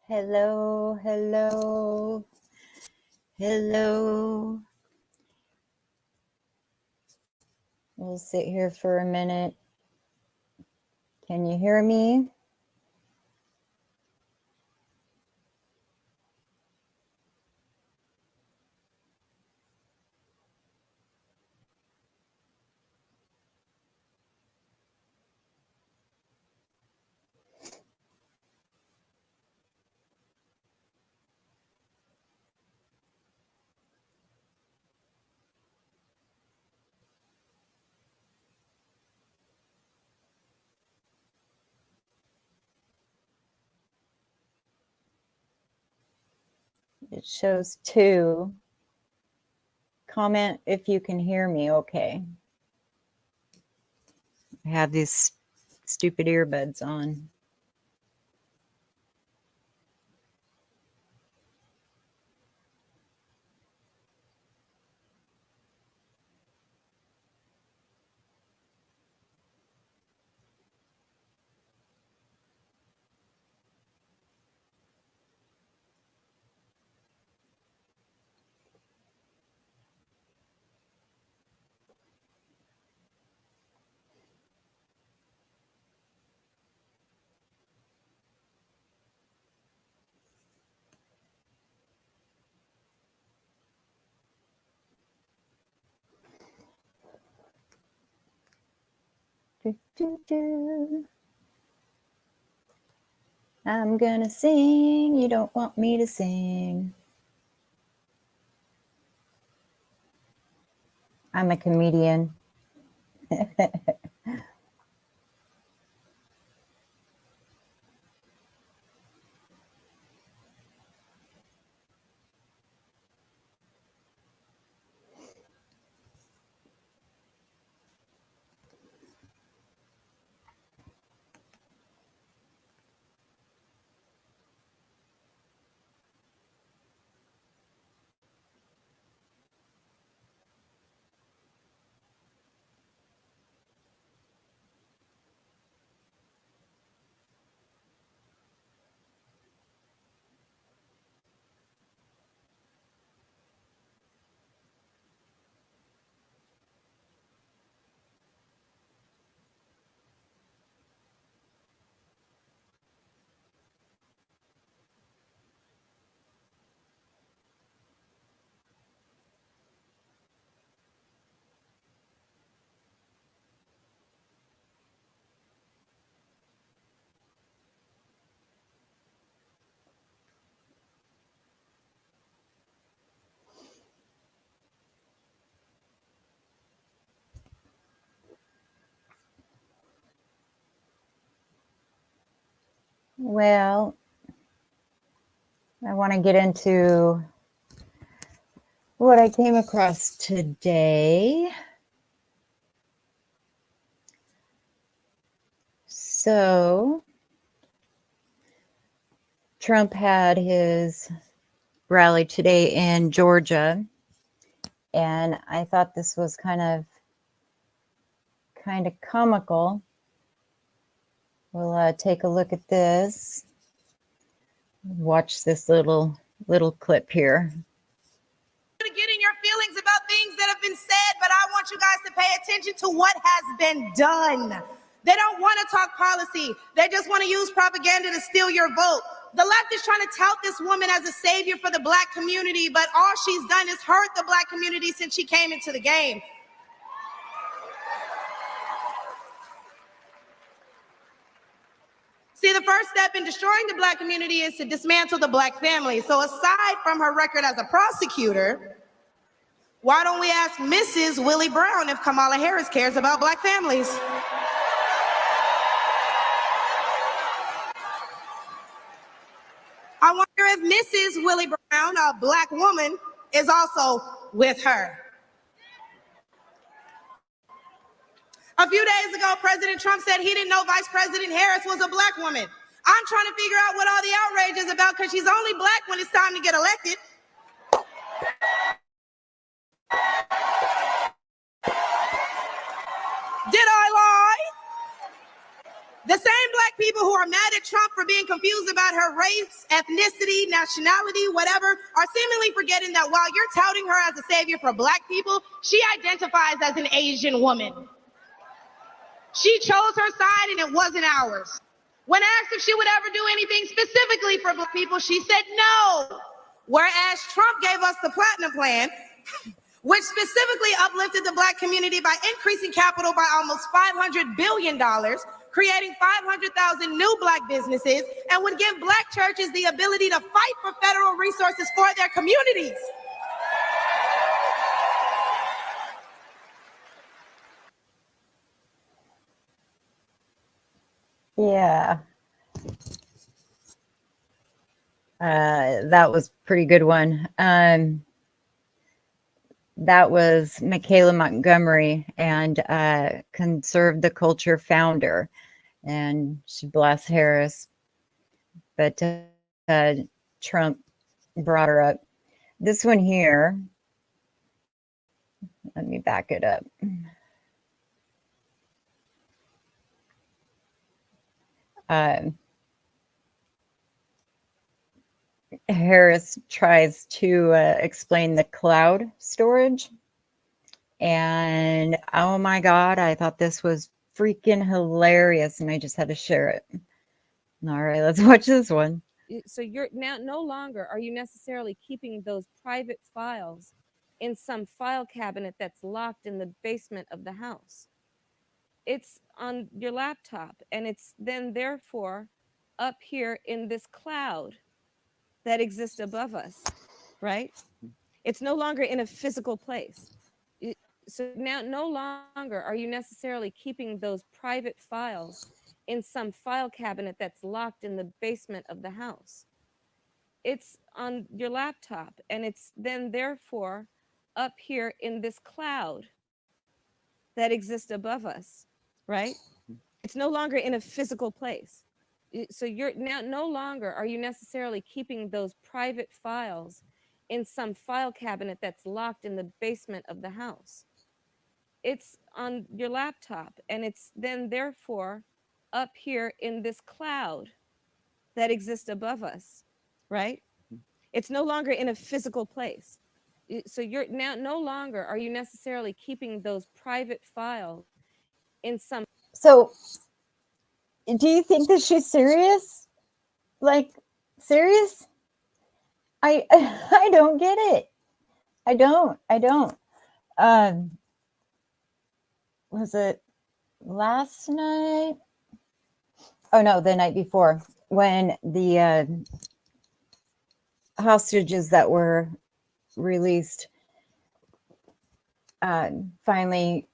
Hello, hello, hello. We'll sit here for a minute. Can you hear me? It shows 2. Comment if you can hear me okay. I have these stupid earbuds on. I'm gonna sing. You don't want me to sing. I'm a comedian. Well, I want to get into what I came across today. So, Trump had his rally today in Georgia, and I thought this was kind of comical. We'll take a look at this. Watch this little clip here. Getting your feelings about things that have been said, but I want you guys to pay attention to what has been done. They don't want to talk policy. They just want to use propaganda to steal your vote. The left is trying to tout this woman as a savior for the black community, but all she's done is hurt the black community since she came into the game. See, the first step in destroying the black community is to dismantle the black family. So aside from her record as a prosecutor, why don't we ask Mrs. Willie Brown if Kamala Harris cares about black families? I wonder if Mrs. Willie Brown, a black woman, is also with her. A few days ago, President Trump said he didn't know Vice President Harris was a black woman. I'm trying to figure out what all the outrage is about because she's only black when it's time to get elected. Did I lie? The same black people who are mad at Trump for being confused about her race, ethnicity, nationality, whatever, are seemingly forgetting that while you're touting her as a savior for black people, she identifies as an Asian woman. She chose her side and it wasn't ours. When asked if she would ever do anything specifically for black people, she said no. Whereas Trump gave us the Platinum Plan, which specifically uplifted the black community by increasing capital by almost $500 billion, creating 500,000 new black businesses, and would give black churches the ability to fight for federal resources for their communities. Yeah. That was a pretty good one. That was Michaela Montgomery, and Conserve the Culture founder, and she blasts Harris, but Trump brought her up. This one here, let me back it up. Harris tries to explain the cloud storage. And oh my God, I thought this was freaking hilarious, and I just had to share it. All right, let's watch this one. So you're now no longer are you necessarily keeping those private files in some file cabinet that's locked in the basement of the house. It's on your laptop, and it's then therefore up here in this cloud that exists above us, right? It's no longer in a physical place. So now no longer are you necessarily keeping those private files in some file cabinet that's locked in the basement of the house. It's on your laptop, and it's then therefore up here in this cloud that exists above us, right? It's no longer in a physical place. So you're now no longer are you necessarily keeping those private files in some file cabinet that's locked in the basement of the house. It's on your laptop, and it's then therefore up here in this cloud that exists above us, right? It's no longer in a physical place. So you're now no longer are you necessarily keeping those private files in some. So do you think that she's serious? Like, serious? I I don't get it. I don't. Was it last night? Oh no, the night before, when the hostages that were released finally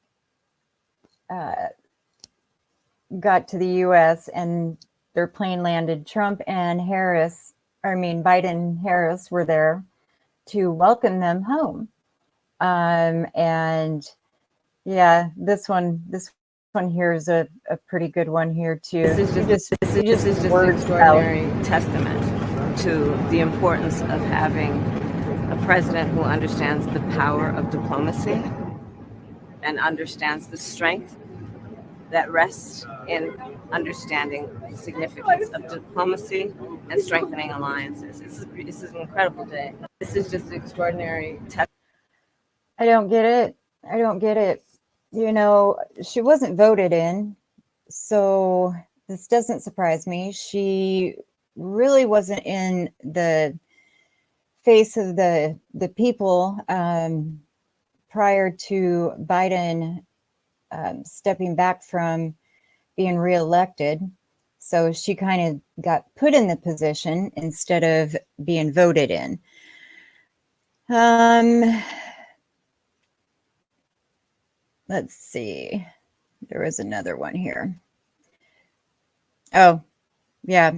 got to the U.S. and their plane landed. Trump and Biden and Harris were there to welcome them home. And yeah, this one here is a pretty good one here too. This is just an extraordinary testament to the importance of having a president who understands the power of diplomacy and understands the strength that rests in understanding the significance of diplomacy and strengthening alliances. This is an incredible day. This is just an extraordinary testament. I don't get it. You know, she wasn't voted in, so this doesn't surprise me. She really wasn't in the face of the people prior to Biden stepping back from being reelected. So she kind of got put in the position instead of being voted in. Let's see. There was another one here. Oh, yeah.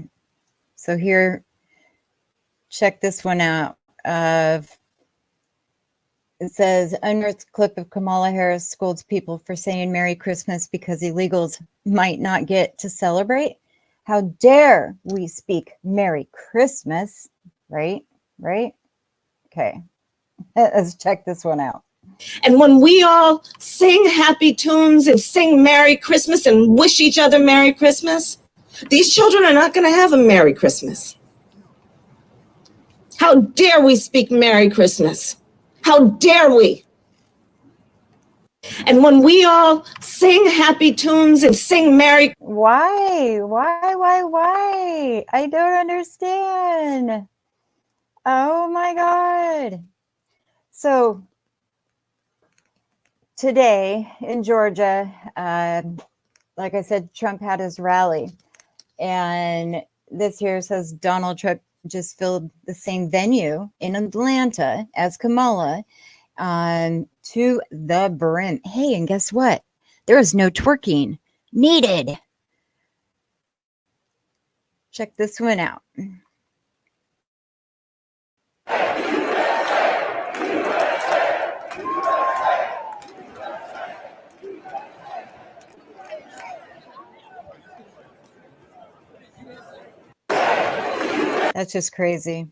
So here, check this one out. It says, unearthed clip of Kamala Harris scolds people for saying Merry Christmas because illegals might not get to celebrate. How dare we speak Merry Christmas, right? Okay, let's check this one out. And when we all sing happy tunes and sing Merry Christmas and wish each other Merry Christmas, these children are not going to have a Merry Christmas. How dare we speak Merry Christmas? How dare we? And when we all sing happy tunes and sing Merry... Why? I don't understand. Oh my God. So today in Georgia, like I said, Trump had his rally. And this here says Donald Trump just filled the same venue in Atlanta as Kamala to the brim. Hey, and guess what? There is no twerking needed. Check this one out. That's just crazy.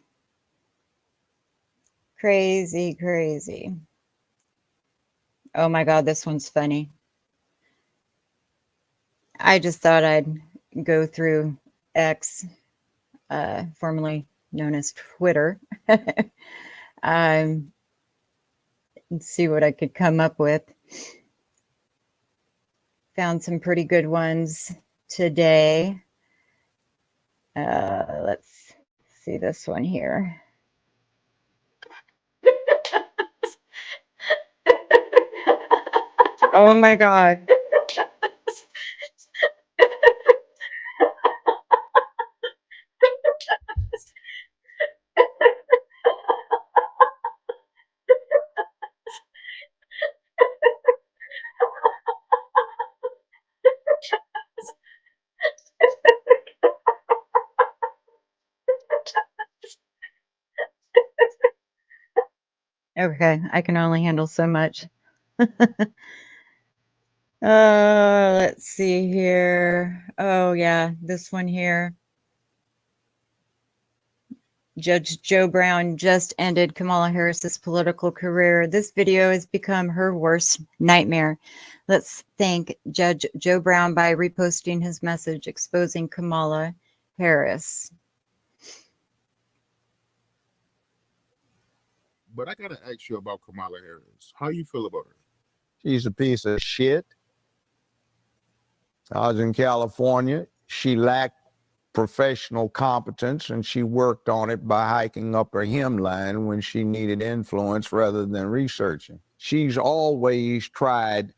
Crazy. Oh my God, this one's funny. I just thought I'd go through X, formerly known as Twitter, and see what I could come up with. Found some pretty good ones today. Let's see this one here. Oh my God. Okay, I can only handle so much. Let's see here. Oh yeah, this one here. Judge Joe Brown just ended Kamala Harris's political career. This video has become her worst nightmare. Let's thank Judge Joe Brown by reposting his message exposing Kamala Harris. But I gotta ask you about Kamala Harris. How you feel about her? She's a piece of shit. I was in California. She lacked professional competence, and she worked on it by hiking up her hemline when she needed influence rather than researching. She's always tried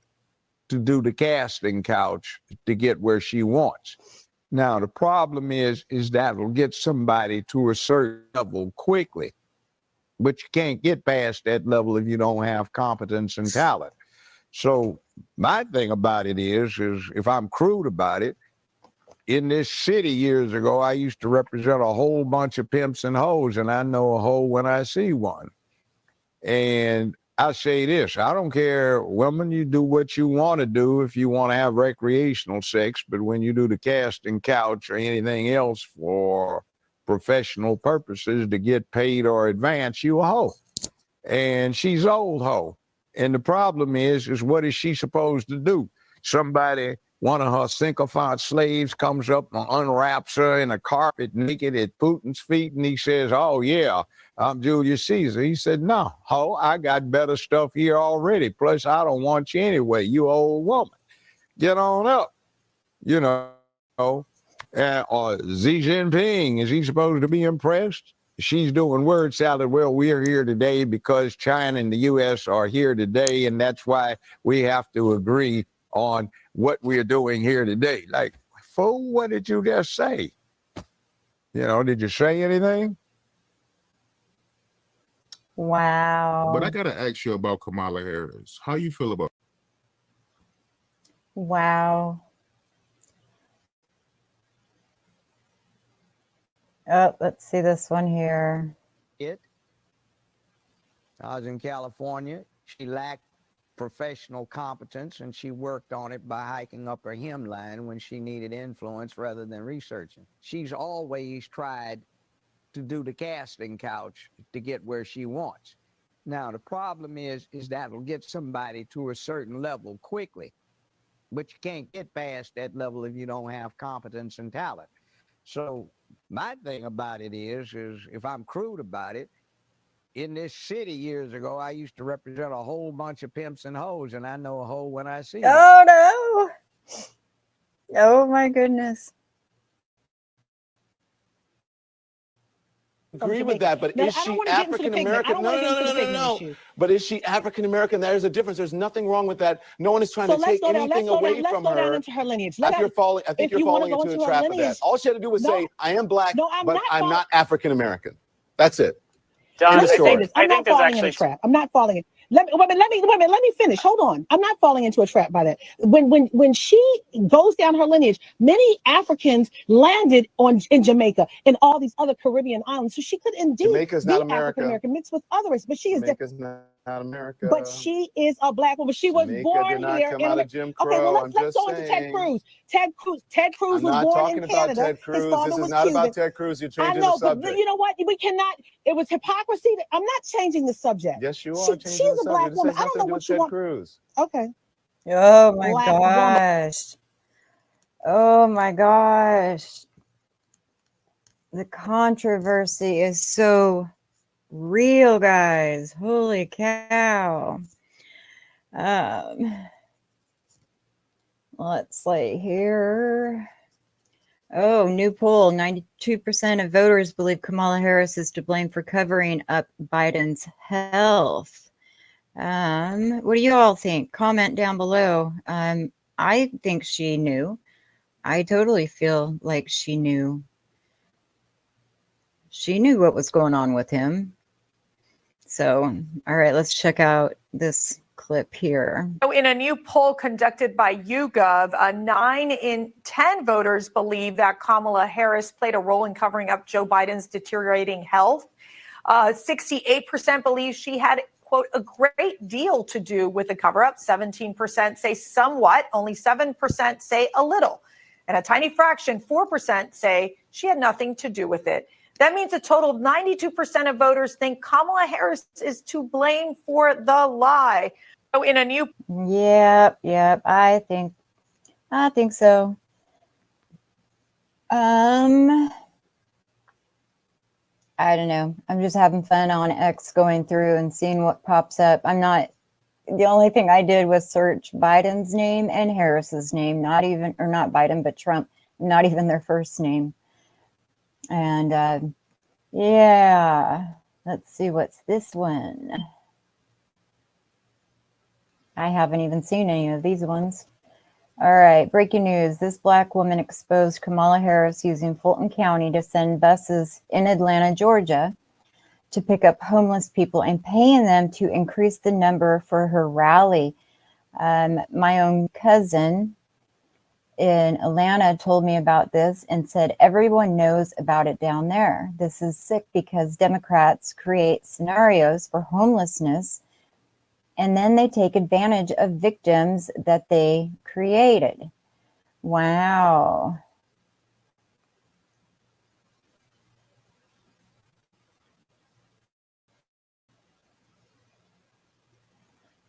to do the casting couch to get where she wants. Now, the problem is that'll get somebody to a certain level quickly, but you can't get past that level if you don't have competence and talent. So my thing about it is if I'm crude about it, in this city years ago, I used to represent a whole bunch of pimps and hoes, and I know a hoe when I see one. And I say this, I don't care, women, you do what you want to do if you want to have recreational sex, but when you do the casting couch or anything else for professional purposes to get paid or advance, you a hoe. And she's old hoe. And the problem is what is she supposed to do? Somebody, one of her sycophant slaves comes up and unwraps her in a carpet naked at Putin's feet, and he says, oh yeah, I'm Julius Caesar. He said, no, ho, I got better stuff here already. Plus, I don't want you anyway, you old woman. Get on up, you know. Or Xi Jinping, is he supposed to be impressed? She's doing word salad. Well, we're here today because China and the U.S. are here today, and that's why we have to agree on what we're doing here today. Like, fool, what did you just say? You know, did you say anything? Wow. But I gotta ask you about Kamala Harris. How you feel about her? Wow. Oh, let's see this one here. I was in California. She lacked professional competence, and she worked on it by hiking up her hemline when she needed influence rather than researching. She's always tried to do the casting couch to get where she wants. Now, the problem is that'll get somebody to a certain level quickly, but you can't get past that level if you don't have competence and talent. So my thing about it is if I'm crude about it, in this city years ago, I used to represent a whole bunch of pimps and hoes, and I know a hoe when I see one. Oh no. Oh my goodness. Agree with that, but is she African American? No. But is she African American? There's a difference. There's nothing wrong with that. No one is trying to take anything away from her. Let's go down into her lineage. I think you're falling into the trap of that. All she had to do was say, "I am black, but I'm not African American." That's it. Don, Let me say this. I I'm think not falling in a trap. I'm not falling in. Let me finish. Hold on. I'm not falling into a trap by that. When she goes down her lineage, many Africans landed in Jamaica and all these other Caribbean islands. So she could indeed Jamaica's be not America. African American mixed with others, but she is Jamaica's not America. But she is a black woman. She was Jamaica born did not here. come out of Jim Crow. Okay, well I'm let's go into Ted Cruz. Ted Cruz was born in Canada. Ted Cruz. His father This was is not Cuban. about Ted Cruz. You're changing I know, the subject. but you know what? We cannot. It was hypocrisy. I'm not changing the subject. Yes, you are. She's a black woman. I don't know what you want. Cruz. Okay. Oh my Black woman. gosh. Oh my gosh. The controversy is so real, guys. Holy cow. Let's see here. Oh, new poll. 92% of voters believe Kamala Harris is to blame for covering up Biden's health. What do you all think? Comment down below. I think she knew. I totally feel like she knew. She knew what was going on with him. So, all right, let's check out this clip here. So in a new poll conducted by YouGov, 9 in 10 voters believe that Kamala Harris played a role in covering up Joe Biden's deteriorating health. 68% believe she had, quote, a great deal to do with the cover-up. 17% say somewhat. Only 7% say a little. And a tiny fraction, 4%, say she had nothing to do with it. That means a total of 92% of voters think Kamala Harris is to blame for the lie. So in a new... Yep. I think so. I don't know. I'm just having fun on X going through and seeing what pops up. The only thing I did was search Biden's name and Harris's name, not Biden, but Trump, not even their first name. And yeah, let's see, what's this one? I haven't even seen any of these ones. All right, breaking news. This black woman exposed Kamala Harris using Fulton County to send buses in Atlanta, Georgia, to pick up homeless people and paying them to increase the number for her rally. My own cousin in Atlanta told me about this and said, everyone knows about it down there. This is sick because Democrats create scenarios for homelessness and then they take advantage of victims that they created. Wow.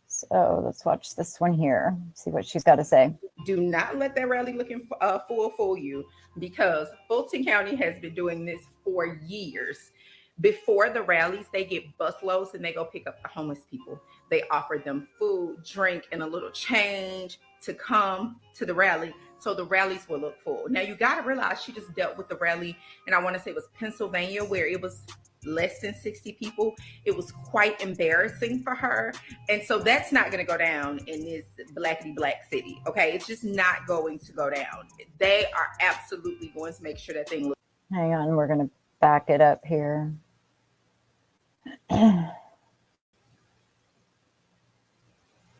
So let's watch this one here, see what she's got to say. Do not let that rally looking fool you, because Fulton County has been doing this for years. Before the rallies, they get busloads and they go pick up the homeless people. They offer them food, drink, and a little change to come to the rally, so the rallies will look full. Now, you got to realize she just dealt with the rally, and I want to say it was Pennsylvania, where it was less than 60 people. It was quite embarrassing for her. And so that's not going to go down in this blackity black city. Okay. It's just not going to go down. They are absolutely going to make sure that thing looks. Hang on. We're going to back it up here.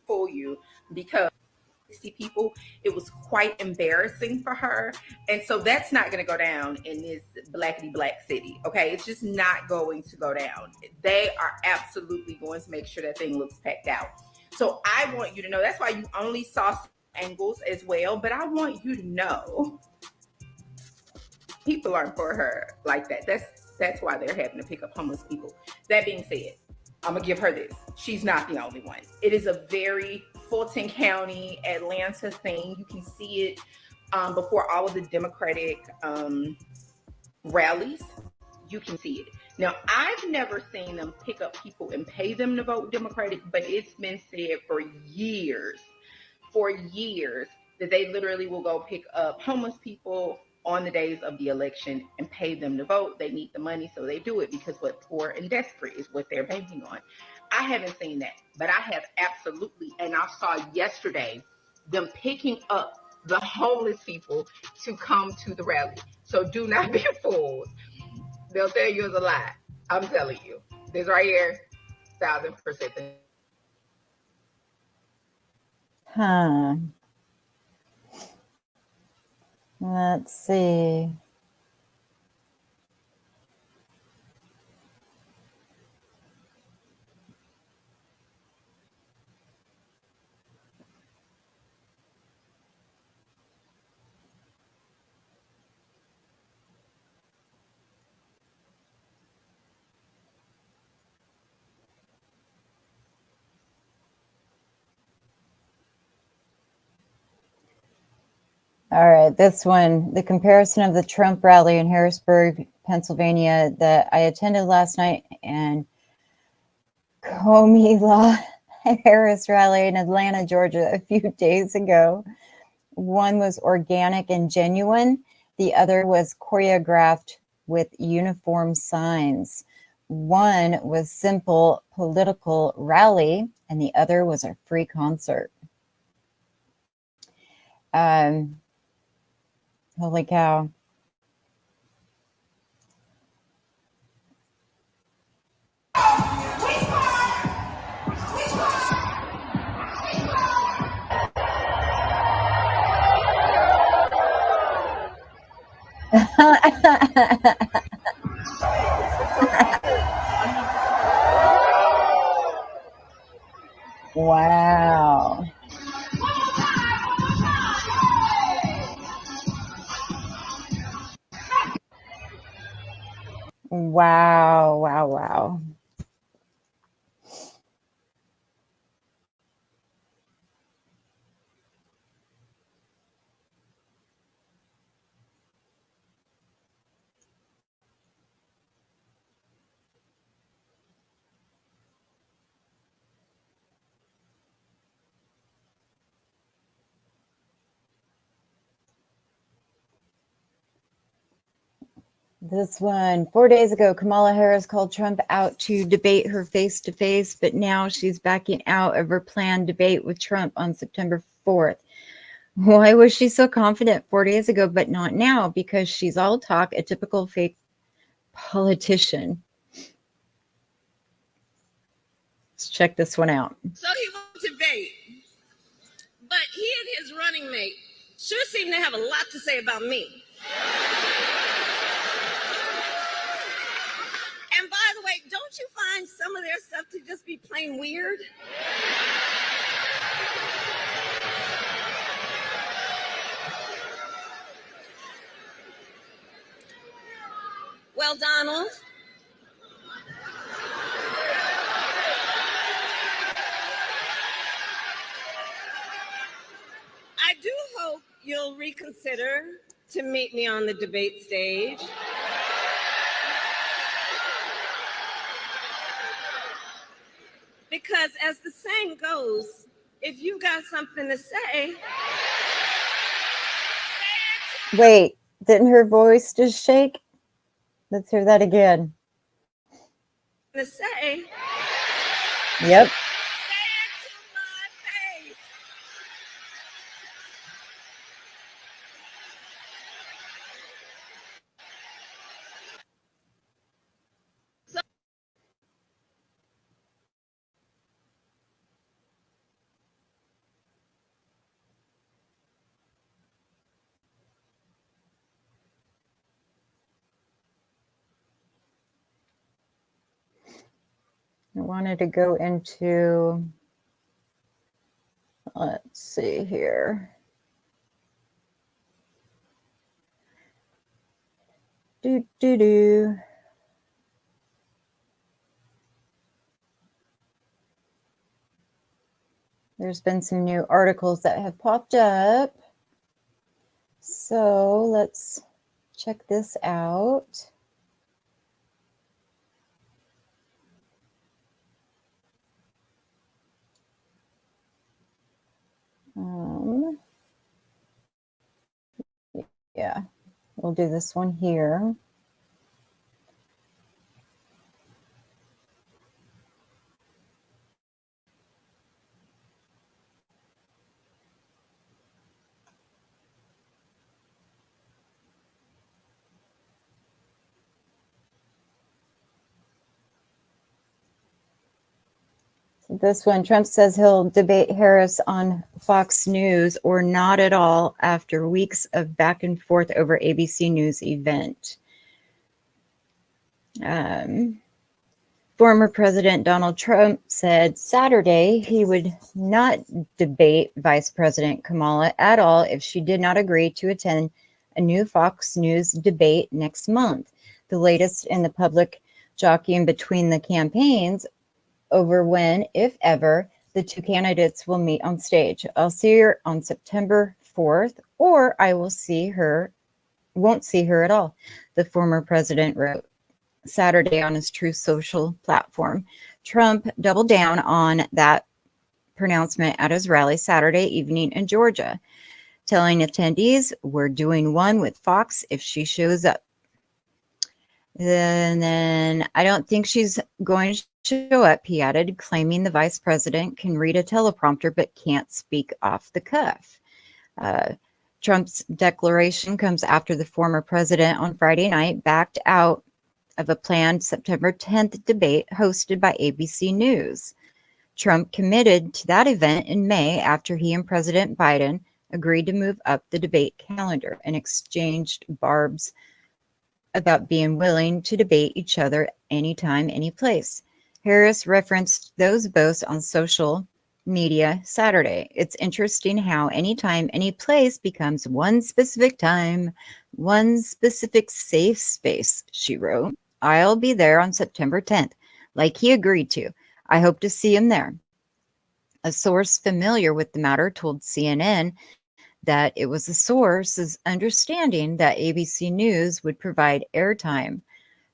For you, because 60 people, it was quite embarrassing for her. And so that's not going to go down in this blackity black city. Okay. It's just not going to go down. They are absolutely going to make sure that thing looks packed out. So I want you to know, that's why you only saw angles as well. But I want you to know people aren't for her like that. That's why they're having to pick up homeless people. That being said, I'm gonna give her this. She's not the only one. It is a very Fulton County, Atlanta thing. You can see it before all of the Democratic rallies. You can see it. Now, I've never seen them pick up people and pay them to vote Democratic, but it's been said for years that they literally will go pick up homeless people on the days of the election and pay them to vote. They need the money, so they do it because what poor and desperate is what they're banking on. I haven't seen that, but I have absolutely, and I saw yesterday them picking up the homeless people to come to the rally. So do not be fooled. They'll tell you it's a lie. I'm telling you. This right here, 1,000%. Huh. Let's see. All right, this one, the comparison of the Trump rally in Harrisburg, Pennsylvania that I attended last night and Kamala Harris rally in Atlanta, Georgia a few days ago. One was organic and genuine. The other was choreographed with uniform signs. One was simple political rally and the other was a free concert. Holy cow. Wow. Wow, wow, wow. This one, 4 days ago, Kamala Harris called Trump out to debate her face-to-face, but now she's backing out of her planned debate with Trump on September 4th. Why was she so confident 4 days ago, but not now? Because she's all talk, a typical fake politician. Let's check this one out. So he won't debate, but he and his running mate sure seem to have a lot to say about me. And by the way, don't you find some of their stuff to just be plain weird? Well, Donald, I do hope you'll reconsider to meet me on the debate stage. Because as the saying goes, if you've got something to say, Wait, didn't her voice just shake? Let's hear that again. to say, Yep. say it to my face. I wanted to go into, let's see here. Do. There's been some new articles that have popped up. So let's check this out. Yeah, we'll do this one here. This one, Trump says he'll debate Harris on Fox News or not at all after weeks of back and forth over ABC News event. Former President Donald Trump said Saturday he would not debate Vice President Kamala at all if she did not agree to attend a new Fox News debate next month, the latest in the public jockeying between the campaigns over when, if ever, the two candidates will meet on stage. I'll see her on September 4th, or I won't see her at all, the former president wrote Saturday on his Truth Social platform. Trump doubled down on that pronouncement at his rally Saturday evening in Georgia, telling attendees, "We're doing one with Fox if she shows up." And then I don't think she's going to show up, he added, claiming the vice president can read a teleprompter but can't speak off the cuff. Trump's declaration comes after the former president on Friday night backed out of a planned September 10th debate hosted by ABC News. Trump committed to that event in May after he and President Biden agreed to move up the debate calendar and exchanged barbs about being willing to debate each other anytime, any place. Harris referenced those boasts on social media Saturday. It's interesting how anytime, any place becomes one specific time, one specific safe space, she wrote. I'll be there on September 10th, like he agreed to. I hope to see him there. A source familiar with the matter told CNN that it was the source's understanding that ABC News would provide airtime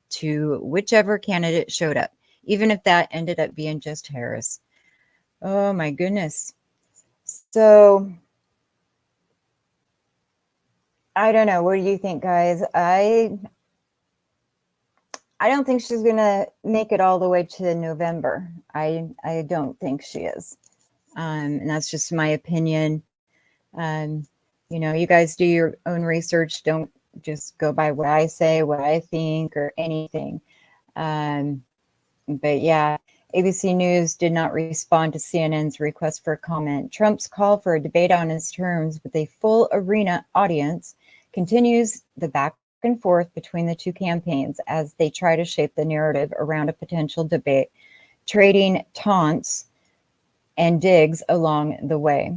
to whichever candidate showed up, even if that ended up being just Harris. Oh my goodness. So I don't know. What do you think, guys? I don't think she's going to make it all the way to November. I don't think she is. And that's just my opinion. You guys do your own research. Don't just go by what I say, what I think, or anything. But yeah, ABC News did not respond to CNN's request for comment. Trump's call for a debate on his terms with a full arena audience continues the back and forth between the two campaigns as they try to shape the narrative around a potential debate, trading taunts and digs along the way.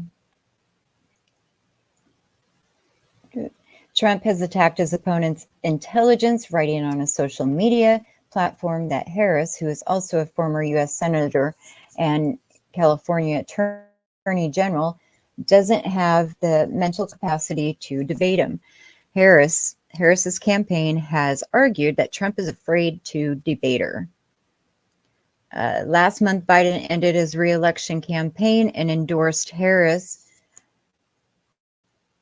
Trump has attacked his opponent's intelligence, writing on a social media platform that Harris, who is also a former U.S. Senator and California Attorney General, doesn't have the mental capacity to debate him. Harris's campaign has argued that Trump is afraid to debate her. Last month, Biden ended his re-election campaign and endorsed Harris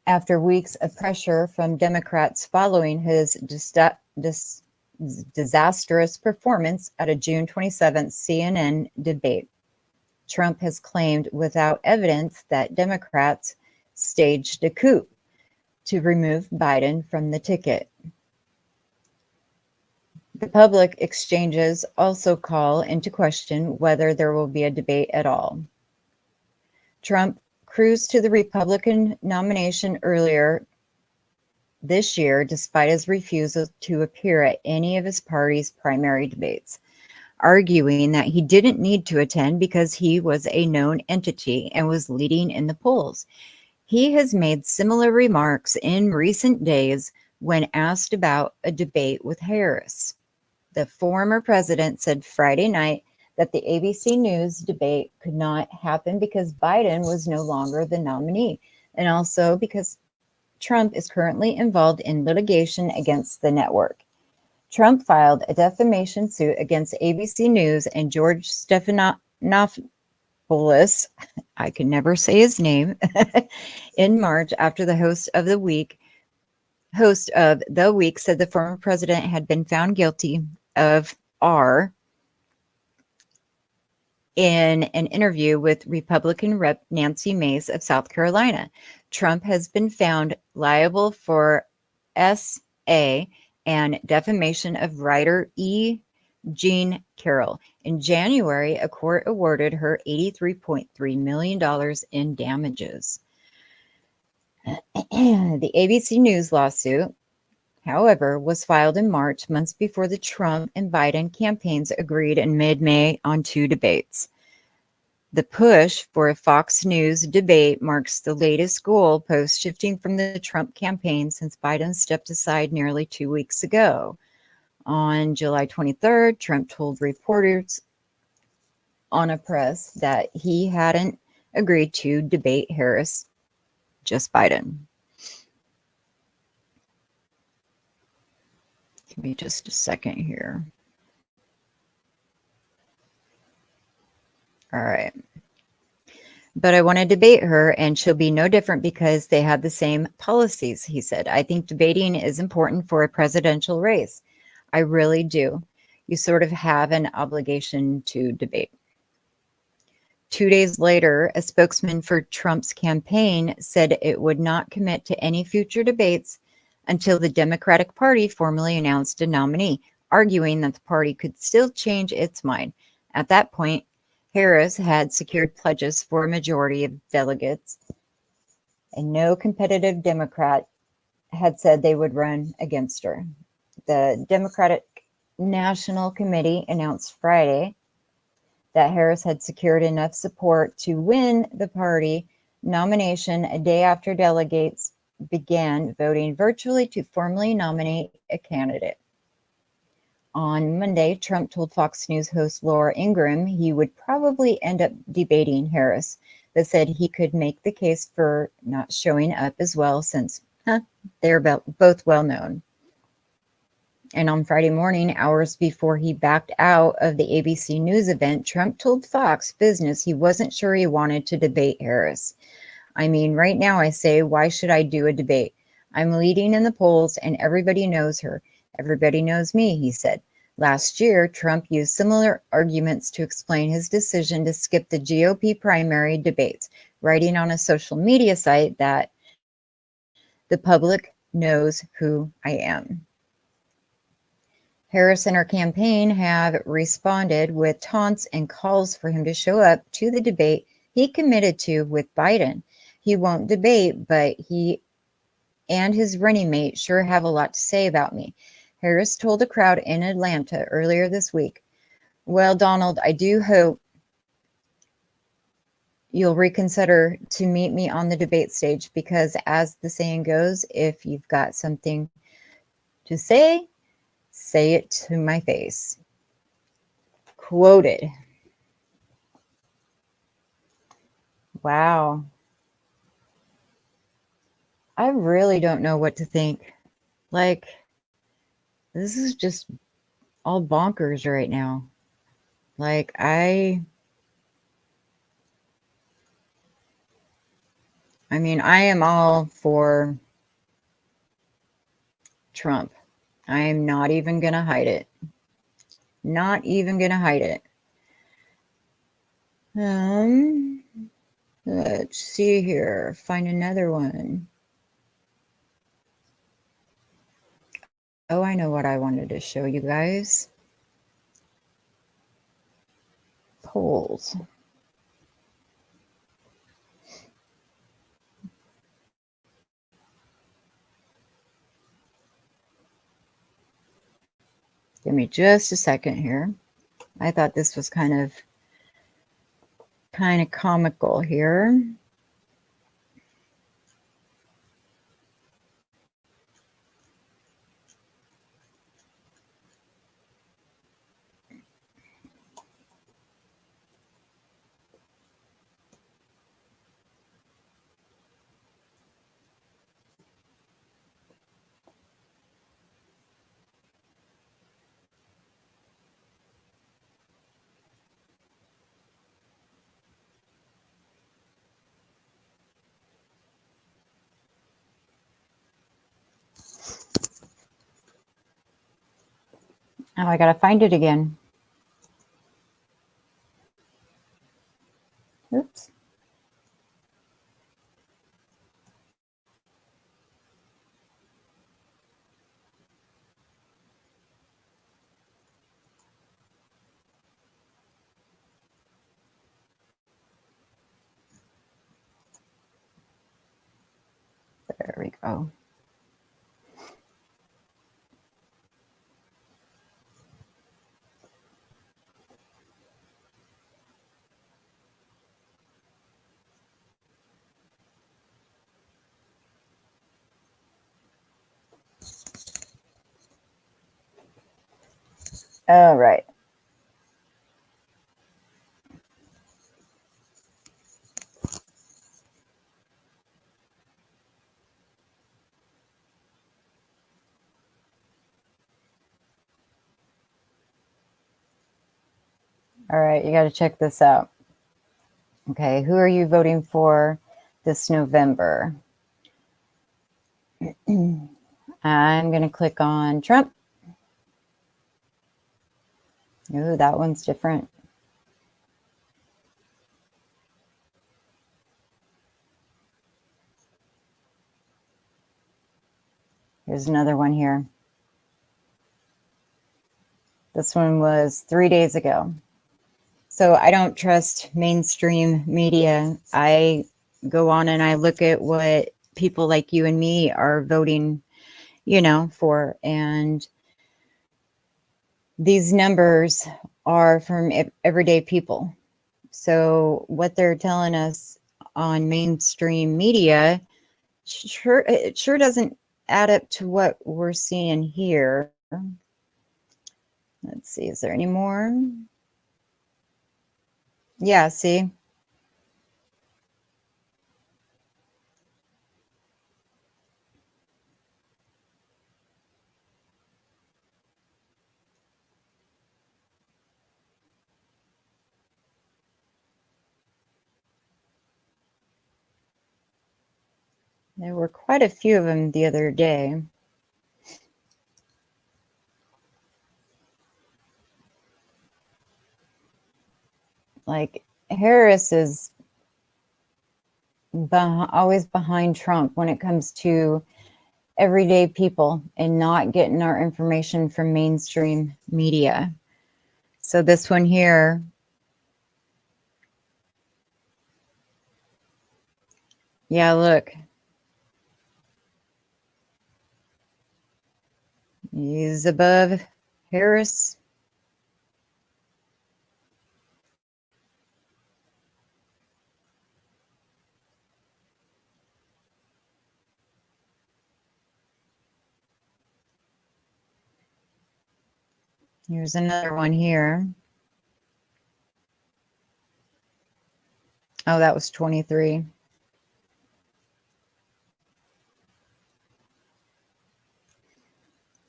after weeks of pressure from Democrats following his disastrous performance at a June 27th CNN debate. Trump has claimed without evidence that Democrats staged a coup to remove Biden from the ticket. The public exchanges also call into question whether there will be a debate at all. Trump cruised to the Republican nomination earlier this year, despite his refusal to appear at any of his party's primary debates, arguing that he didn't need to attend because he was a known entity and was leading in the polls. He has made similar remarks in recent days when asked about a debate with Harris. The former president said Friday night that the ABC News debate could not happen because Biden was no longer the nominee, and also because Trump is currently involved in litigation against the network. Trump filed a defamation suit against ABC News and George Stephanopoulos, I can never say his name, in March after the host of the week said the former president had been found guilty of R in an interview with Republican Rep. Nancy Mace of South Carolina. Trump has been found liable for SA and defamation of writer E. Jean Carroll. In January, a court awarded her $83.3 million in damages. The ABC News lawsuit, however, was filed in March, months before the Trump and Biden campaigns agreed in mid-May on 2 debates. The push for a Fox News debate marks the latest goalpost shifting from the Trump campaign since Biden stepped aside nearly 2 weeks ago. On July 23rd, Trump told reporters on a press that he hadn't agreed to debate Harris, just Biden. Give me just a second here. All right. But I want to debate her, and she'll be no different because they have the same policies, he said. I think debating is important for a presidential race. I really do. You sort of have an obligation to debate. 2 days later, a spokesman for Trump's campaign said it would not commit to any future debates until the Democratic Party formally announced a nominee, arguing that the party could still change its mind. At that point, Harris had secured pledges for a majority of delegates, and no competitive Democrat had said they would run against her. The Democratic National Committee announced Friday that Harris had secured enough support to win the party nomination a day after delegates began voting virtually to formally nominate a candidate. On Monday, Trump told Fox News host Laura Ingraham he would probably end up debating Harris, but said he could make the case for not showing up as well since they're both well known. And on Friday morning, hours before he backed out of the ABC News event, Trump told Fox Business he wasn't sure he wanted to debate Harris. I mean, right now I say, why should I do a debate? I'm leading in the polls and everybody knows her. Everybody knows me, he said. Last year, Trump used similar arguments to explain his decision to skip the GOP primary debates, writing on a social media site that the public knows who I am. Harris and her campaign have responded with taunts and calls for him to show up to the debate he committed to with Biden. He won't debate, but he and his running mate sure have a lot to say about me, Harris told a crowd in Atlanta earlier this week. Well, Donald, I do hope you'll reconsider to meet me on the debate stage because, as the saying goes, if you've got something to say it to my face. Quoted. Wow. I really don't know what to think. Like, this is just all bonkers right now. Like, I mean, I am all for Trump. I am not even going to hide it. Not even going to hide it. Let's see here. Find another one. Oh, I know what I wanted to show you guys. Polls. Give me just a second here. I thought this was kind of comical here. Oh, I gotta find it again. Oops. There we go. All right. All right, you got to check this out. Okay, who are you voting for this November? I'm going to click on Trump. Ooh, that one's different. Here's another one here. This one was 3 days ago. So I don't trust mainstream media. I go on and I look at what people like you and me are voting, you know, for. And these numbers are from everyday people. So what they're telling us on mainstream media, it sure doesn't add up to what we're seeing here. Let's see, is there any more? Yeah, see? There were quite a few of them the other day. Like Harris is always behind Trump when it comes to everyday people and not getting our information from mainstream media. So this one here, yeah, look. He's above Harris. Here's another one here. Oh, that was 23.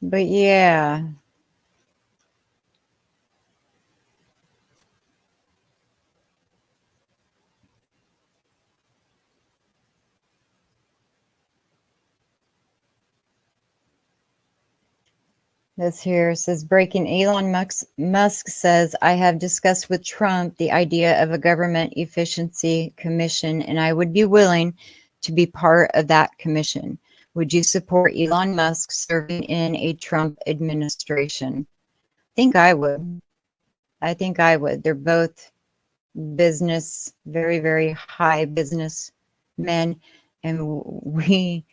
But yeah. This here says breaking. Elon Musk says, I have discussed with Trump the idea of a government efficiency commission, and I would be willing to be part of that commission. Would you support Elon Musk serving in a Trump administration? I think I would. I think I would. They're both business, very, very high business men, and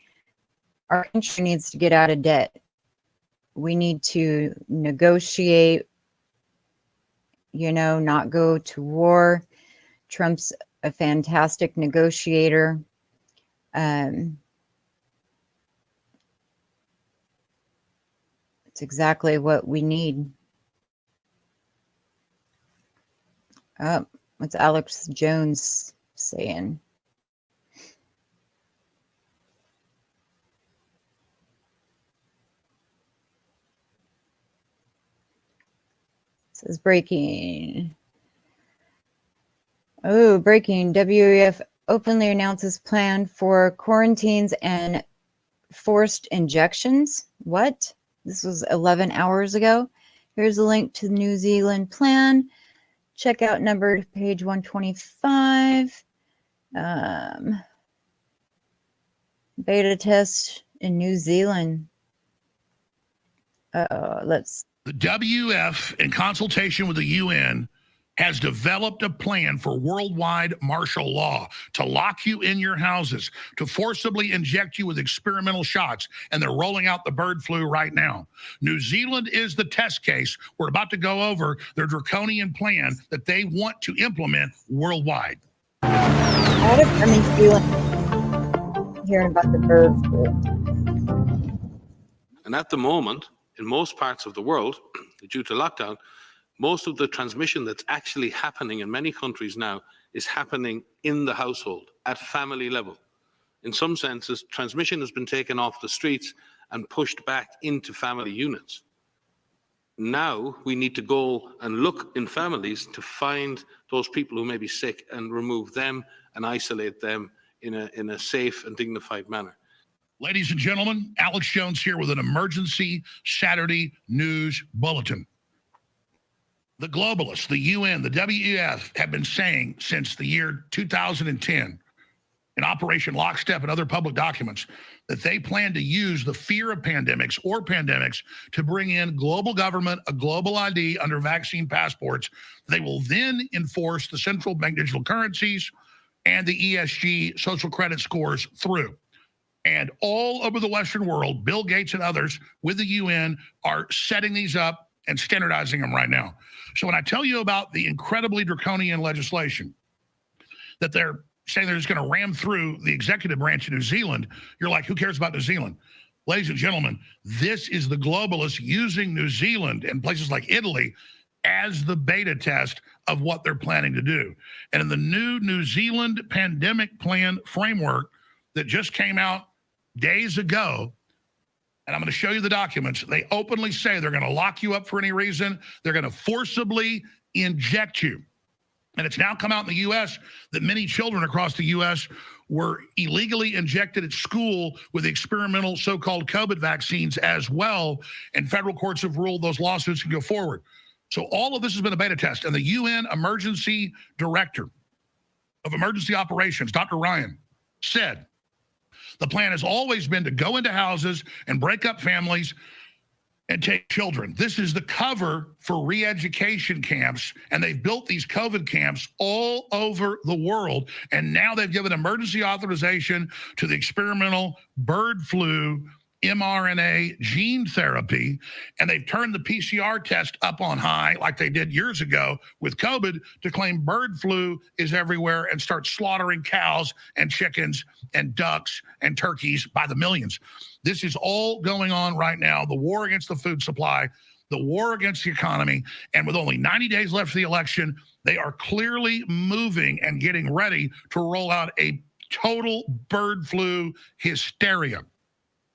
our country needs to get out of debt. We need to negotiate, you know, not go to war. Trump's a fantastic negotiator. It's exactly what we need. Oh, what's Alex Jones saying? It says breaking. Oh, breaking. WEF openly announces plan for quarantines and forced injections. What? This was 11 hours ago. Here's a link to the New Zealand plan. Check out number page 125. Beta test in New Zealand. The WF, in consultation with the UN, has developed a plan for worldwide martial law to lock you in your houses, to forcibly inject you with experimental shots, and they're rolling out the bird flu right now. New Zealand is the test case. We're about to go over their draconian plan that they want to implement worldwide. New Zealand, hearing about the bird flu. And at the moment, in most parts of the world, due to lockdown, most of the transmission that's actually happening in many countries now is happening in the household, at family level. In some senses, transmission has been taken off the streets and pushed back into family units. Now we need to go and look in families to find those people who may be sick and remove them and isolate them in a safe and dignified manner. Ladies and gentlemen, Alex Jones here with an emergency Saturday news bulletin. The globalists, the UN, the WEF have been saying since the year 2010 in Operation Lockstep and other public documents that they plan to use the fear of pandemics to bring in global government, a global ID under vaccine passports. They will then enforce the central bank digital currencies and the ESG social credit scores through. And all over the Western world, Bill Gates and others with the UN are setting these up and standardizing them right now. So when I tell you about the incredibly draconian legislation that they're saying they're just going to ram through the executive branch in New Zealand, you're like, who cares about New Zealand? Ladies and gentlemen, this is the globalists using New Zealand and places like Italy as the beta test of what they're planning to do. And in the new New Zealand pandemic plan framework that just came out days ago, and I'm going to show you the documents, they openly say they're going to lock you up for any reason. They're going to forcibly inject you. And it's now come out in the U.S. that many children across the U.S. were illegally injected at school with experimental so-called COVID vaccines as well. And federal courts have ruled those lawsuits can go forward. So all of this has been a beta test. And the UN Emergency Director of Emergency Operations, Dr. Ryan, said, the plan has always been to go into houses and break up families and take children. This is the cover for re-education camps, and they've built these COVID camps all over the world, and now they've given emergency authorization to the experimental bird flu mRNA gene therapy, and they've turned the PCR test up on high like they did years ago with COVID to claim bird flu is everywhere and start slaughtering cows and chickens and ducks and turkeys by the millions. This is all going on right now, the war against the food supply, the war against the economy, and with only 90 days left for the election, they are clearly moving and getting ready to roll out a total bird flu hysteria.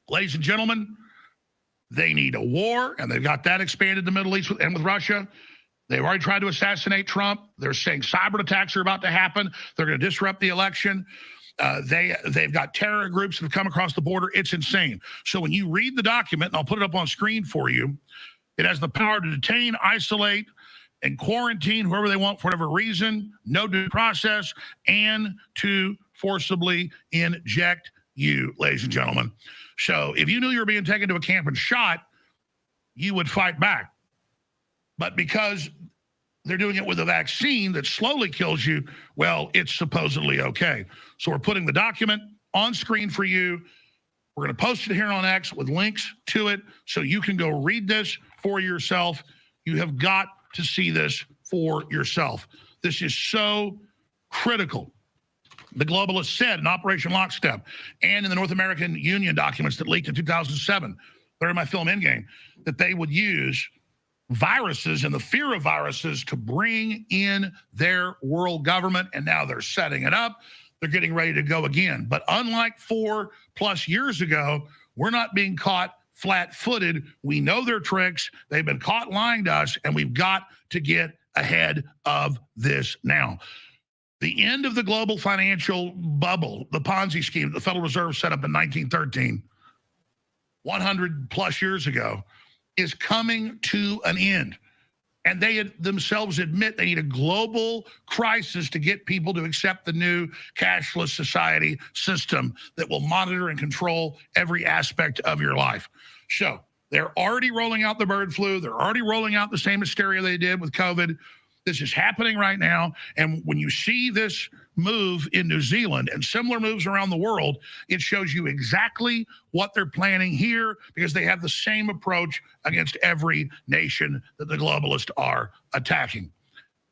Ladies and gentlemen, they need a war, and they've got that expanded in the Middle East and with Russia. They've already tried to assassinate Trump. They're saying cyber attacks are about to happen. They're going to disrupt the election. They've got terror groups that have come across the border. It's insane. So when you read the document, and I'll put it up on screen for you, it has the power to detain, isolate, and quarantine whoever they want for whatever reason, no due process, and to forcibly inject you, ladies and gentlemen. So if you knew you were being taken to a camp and shot, you would fight back. But because they're doing it with a vaccine that slowly kills you, well, it's supposedly okay. So we're putting the document on screen for you. We're going to post it here on X with links to it so you can go read this for yourself. You have got to see this for yourself. This is so critical. The globalists said in Operation Lockstep and in the North American Union documents that leaked in 2007, they're in my film Endgame, that they would use viruses and the fear of viruses to bring in their world government, and now they're setting it up. They're getting ready to go again. But unlike 4+ years ago, we're not being caught flat-footed. We know their tricks. They've been caught lying to us, and we've got to get ahead of this now. The end of the global financial bubble, the Ponzi scheme the Federal Reserve set up in 1913, 100+ years ago, is coming to an end. And they themselves admit they need a global crisis to get people to accept the new cashless society system that will monitor and control every aspect of your life. So they're already rolling out the bird flu. They're already rolling out the same hysteria they did with COVID. This is happening right now. And when you see this move in New Zealand and similar moves around the world, it shows you exactly what they're planning here, because they have the same approach against every nation that the globalists are attacking.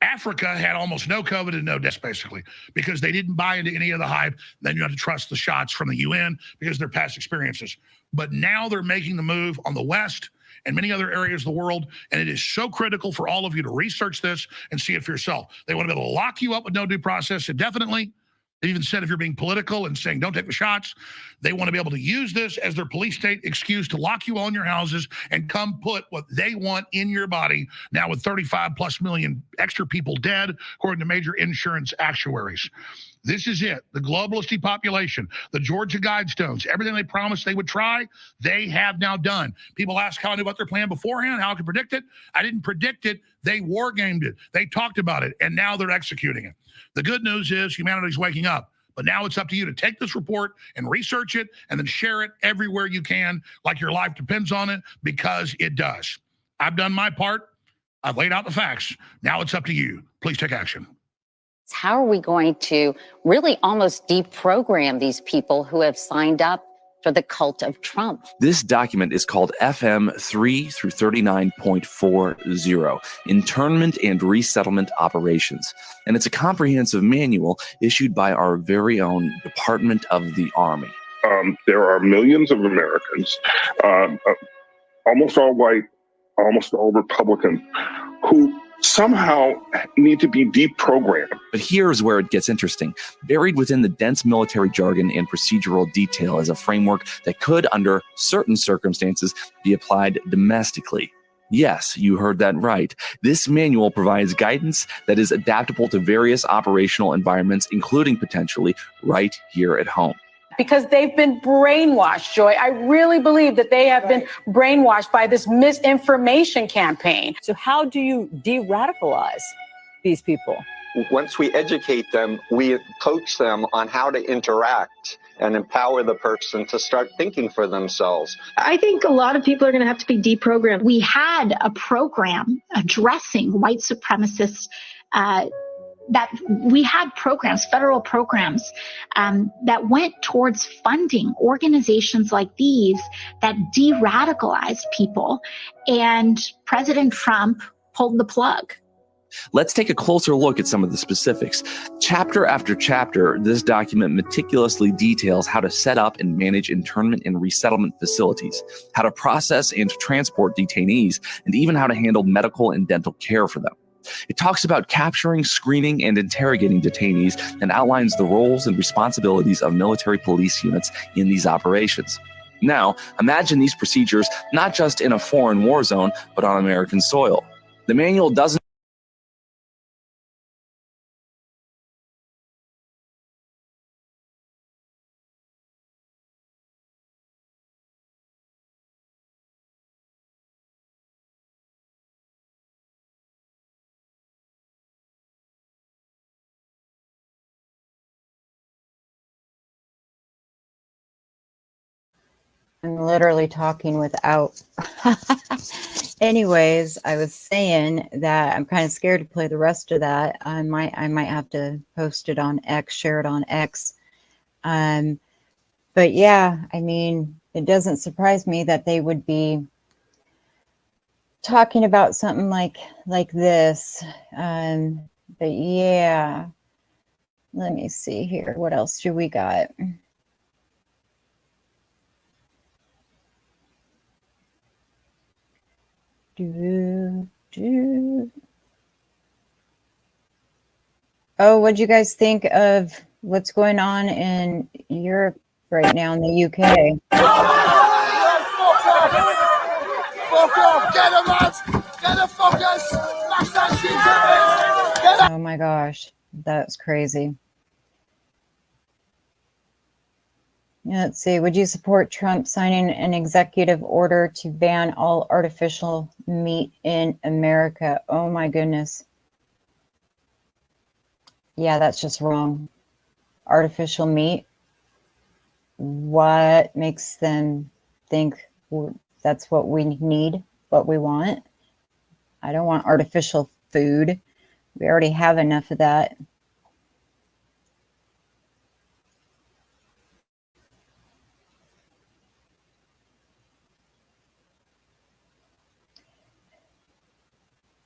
Africa had almost no COVID and no deaths, basically, because they didn't buy into any of the hype. Then you have to trust the shots from the UN because of their past experiences. But now they're making the move on the West and many other areas of the world, and it is so critical for all of you to research this and see it for yourself. They want to be able to lock you up with no due process indefinitely. They even said if you're being political and saying don't take the shots, they want to be able to use this as their police state excuse to lock you all in your houses and come put what they want in your body, now with 35+ million extra people dead, according to major insurance actuaries. This is it. The globalist depopulation, the Georgia Guidestones, everything they promised they would try, they have now done. People ask how I knew about their plan beforehand, how I could predict it. I didn't predict it. They war gamed it. They talked about it, and now they're executing it. The good news is humanity's waking up. But now it's up to you to take this report and research it and then share it everywhere you can, like your life depends on it, because it does. I've done my part. I've laid out the facts. Now it's up to you. Please take action. How are we going to really almost deprogram these people who have signed up for the cult of Trump? This document is called FM 3 through 39.40, Internment and Resettlement Operations. And it's a comprehensive manual issued by our very own Department of the Army. There are millions of Americans, almost all white, almost all Republican, who somehow need to be deprogrammed. But here's where it gets interesting. Buried within the dense military jargon and procedural detail is a framework that could, under certain circumstances, be applied domestically. Yes, you heard that right. This manual provides guidance that is adaptable to various operational environments, including potentially right here at home. Because they've been brainwashed, Joy. I really believe that they have been brainwashed by this misinformation campaign. So how do you de-radicalize these people? Once we educate them, we coach them on how to interact and empower the person to start thinking for themselves. I think a lot of people are going to have to be deprogrammed. We had a program addressing white supremacists, that we had programs, federal programs, that went towards funding organizations like these that de-radicalized people, and President Trump pulled the plug. Let's take a closer look at some of the specifics. Chapter after chapter, this document meticulously details how to set up and manage internment and resettlement facilities, how to process and transport detainees, and even how to handle medical and dental care for them. It talks about capturing, screening, and interrogating detainees and outlines the roles and responsibilities of military police units in these operations. Now, imagine these procedures not just in a foreign war zone, but on American soil. The manual doesn't I'm literally talking without. Anyways, I was saying that I'm kind of scared to play the rest of that. I might have to post it on X, share it on X. But yeah, I mean, it doesn't surprise me that they would be talking about something like this. But yeah, let me see here. What else do we got? Oh, what'd you guys think of what's going on in Europe right now, in the UK? Oh my gosh, that's crazy. Let's see. Would you support Trump signing an executive order to ban all artificial meat in America? Oh my goodness. Yeah, that's just wrong. Artificial meat. What makes them think that's what we need, what we want? I don't want artificial food. We already have enough of that.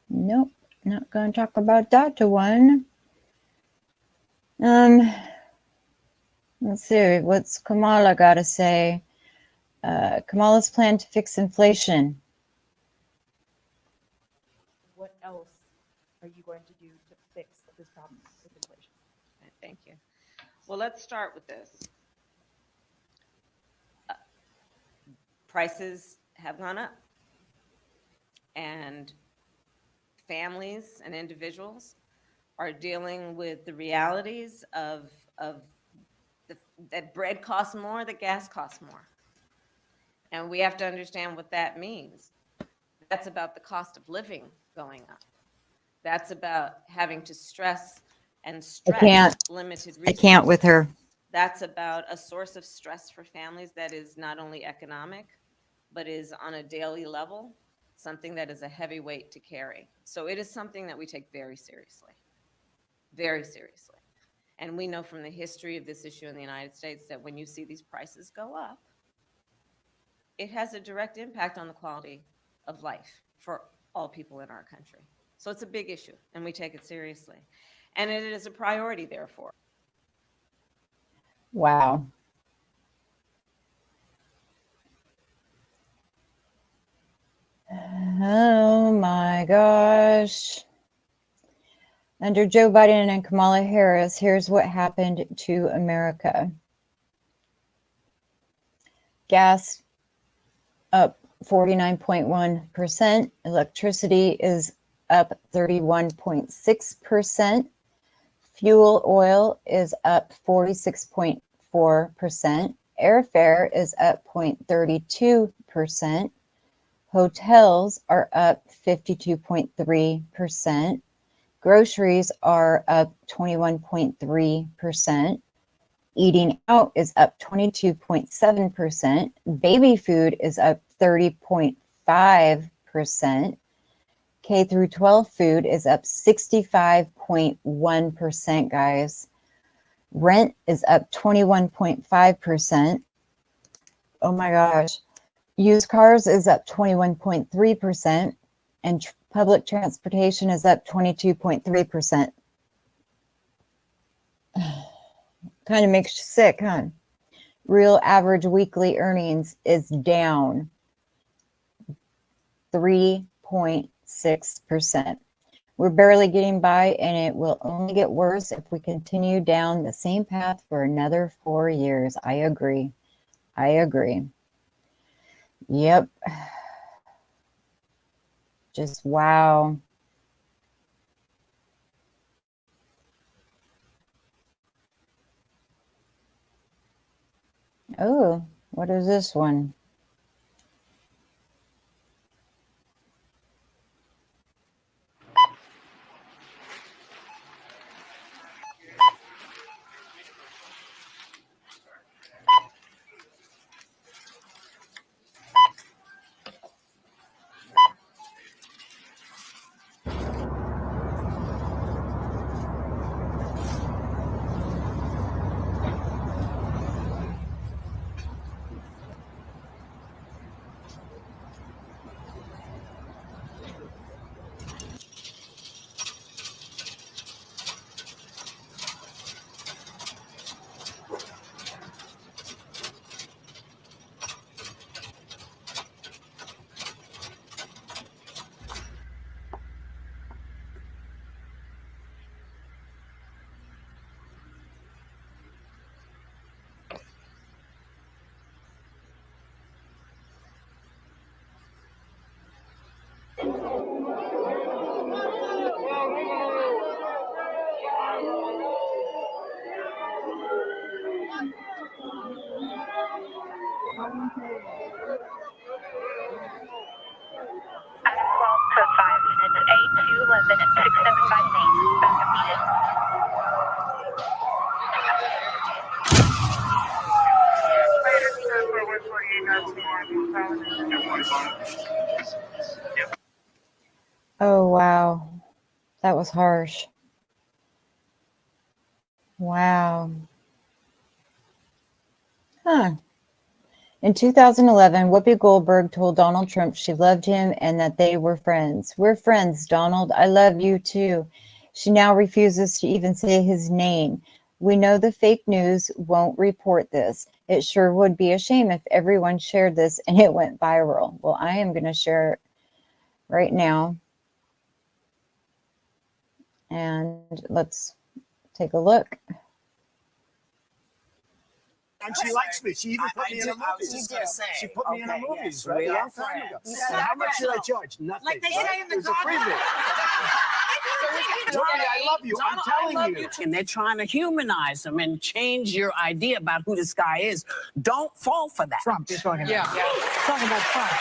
Nope, not going to talk about that one. Let's see, what's Kamala got to say? Kamala's plan to fix inflation. What else are you going to do to fix this problem with inflation? Thank you. Well, let's start with this. Prices have gone up, and families and individuals are dealing with the realities of that bread costs more, that gas costs more. And we have to understand what that means. That's about the cost of living going up. That's about having to stress and stretch limited resources. I can't with her. That's about a source of stress for families that is not only economic, but is on a daily level, something that is a heavy weight to carry. So it is something that we take very seriously, very seriously. And we know from the history of this issue in the United States that when you see these prices go up, it has a direct impact on the quality of life for all people in our country. So it's a big issue, and we take it seriously. And it is a priority, therefore. Wow. Oh my gosh. Under Joe Biden and Kamala Harris, here's what happened to America. Gas up 49.1%. Electricity is up 31.6%. Fuel oil is up 46.4%. Airfare is up 0.32%. Hotels are up 52.3%. Groceries are up 21.3%. Eating out is up 22.7%. Baby food is up 30.5%. K through 12 food is up 65.1%, guys. Rent is up 21.5%. Oh my gosh. Used cars is up 21.3%. And public transportation is up 22.3%. Kind of makes you sick, huh? Real average weekly earnings is down 3.6%. We're barely getting by, and it will only get worse if we continue down the same path for another 4 years. I agree. I agree. Yep. Just wow. Oh, what is this one? Oh, wow. That was harsh. Wow. Huh. In 2011, Whoopi Goldberg told Donald Trump she loved him and that they were friends. We're friends, Donald. I love you too. She now refuses to even say his name. We know the fake news won't report this. It sure would be a shame if everyone shared this and it went viral. Well, I am going to share it right now. And let's take a look. And she likes me. She even put me in her movies. She put me in her movies, right? A long time ago. And how much did I charge? Nothing. Like they say in the It was a freebie. Tony, I love you. I'm telling you. And they're trying to humanize them and change your idea about who this guy is. Don't fall for that. Trump, you're talking about. Yeah. Talking about Trump.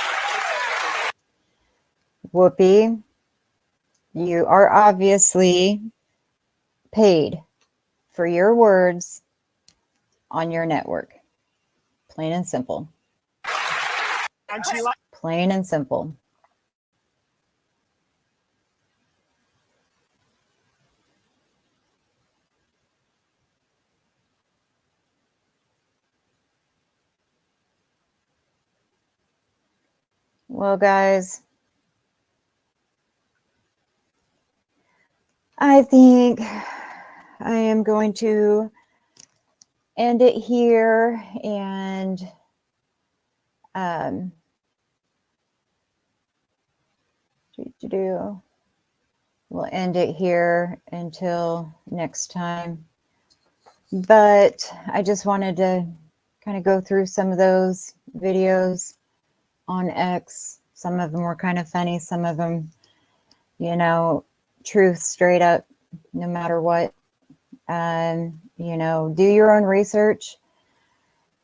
Whoopi, you are obviously paid for your words on your network. Plain and simple. And she likes Plain and simple. Well, guys, I think I am going to end it here, and we'll end it here until next time. But I just wanted to kind of go through some of those videos on X. Some of them were kind of funny, some of them, you know, truth straight up, no matter what. You know, do your own research.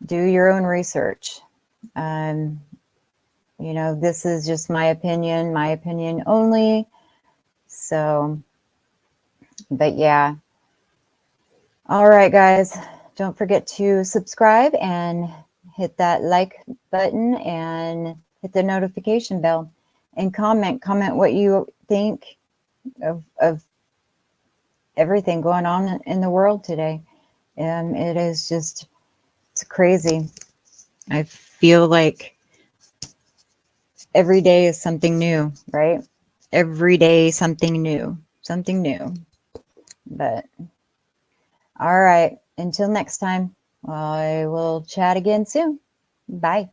Do your own research. You know, this is just my opinion only. So, but yeah. All right, guys, don't forget to subscribe and hit that like button and hit the notification bell and comment what you think of everything going on in the world today. It is just, it's crazy. I feel like every day is something new, right? Every day, something new. But all right, until next time, I will chat again soon. Bye.